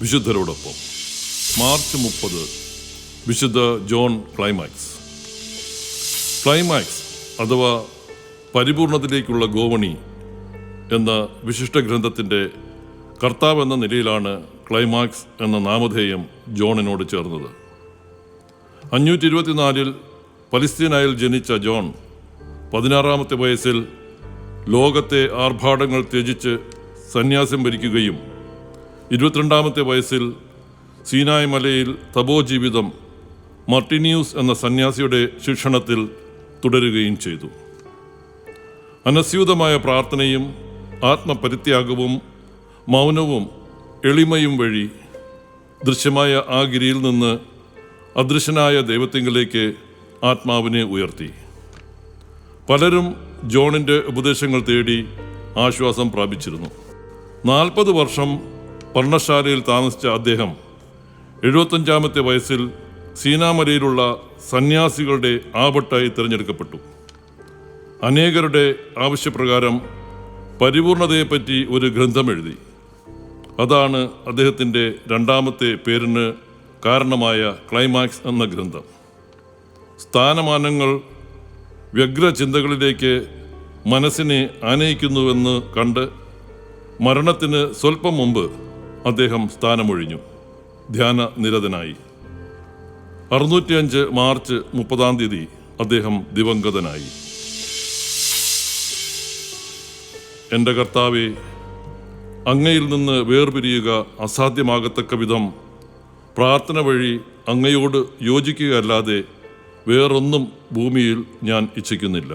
വിശുദ്ധരോടൊപ്പം. March 30 വിശുദ്ധ John climax. Climax അഥവാ പരിപൂർണതയിലേക്കുള്ള ഗോവണി എന്ന വിശിഷ്ട ഗ്രന്ഥത്തിൻ്റെ കർത്താവ് എന്ന നിലയിലാണ് ക്ലൈമാക്സ് എന്ന നാമധേയം ജോണിനോട് ചേർന്നത്. 524 പലസ്തീനായിൽ ജനിച്ച ജോൺ 16-ാമത്തെ വയസ്സിൽ ലോകത്തെ ആർഭാടങ്ങൾ ത്യജിച്ച് സന്യാസം വരിക്കുകയും 22-ാമത്തെ വയസ്സിൽ സീനായ് മലയിൽ തപോജീവിതം മർട്ടിനിയൂസ് എന്ന സന്യാസിയുടെ ശിക്ഷണത്തിൽ തുടരുകയും ചെയ്തു. അനസ്യൂതമായ പ്രാർത്ഥനയും ആത്മപരിത്യാഗവും മൗനവും എളിമയും വഴി ദൃശ്യമായ ആ ഗിരിയിൽ നിന്ന് അദൃശ്യനായ ദൈവത്തിങ്കിലേക്ക് ആത്മാവിനെ ഉയർത്തി. പലരും ജോണിൻ്റെ ഉപദേശങ്ങൾ തേടി ആശ്വാസം പ്രാപിച്ചിരുന്നു. 40 വർഷം പർണശാലയിൽ താമസിച്ച അദ്ദേഹം 75-ാമത്തെ വയസ്സിൽ സീനാമലയിലുള്ള സന്യാസികളുടെ ആപത്തായി തിരഞ്ഞെടുക്കപ്പെട്ടു. അനേകരുടെ ആവശ്യപ്രകാരം പരിപൂർണതയെപ്പറ്റി ഒരു ഗ്രന്ഥം എഴുതി. അതാണ് അദ്ദേഹത്തിൻ്റെ 2ാമത്തെ പേരിന് കാരണമായ ക്ലൈമാക്സ് എന്ന ഗ്രന്ഥം. സ്ഥാനമാനങ്ങൾ വ്യഗ്രചിന്തകളിലേക്ക് മനസ്സിനെ ആനയിക്കുന്നുവെന്ന് കണ്ട് മരണത്തിന് സ്വല്പം മുമ്പ് അദ്ദേഹം സ്ഥാനമൊഴിഞ്ഞു, ധ്യാന നിരതനായി. 605 മാർച്ച് 30 അദ്ദേഹം ദിവംഗതനായി. എൻ്റെ കർത്താവേ, അങ്ങയിൽ നിന്ന് വേർപിരിയുക അസാധ്യമാകത്തക്ക വിധം പ്രാർത്ഥന വഴി അങ്ങയോട് യോജിക്കുകയല്ലാതെ വേറൊന്നും ഭൂമിയിൽ ഞാൻ ഇച്ഛിക്കുന്നില്ല.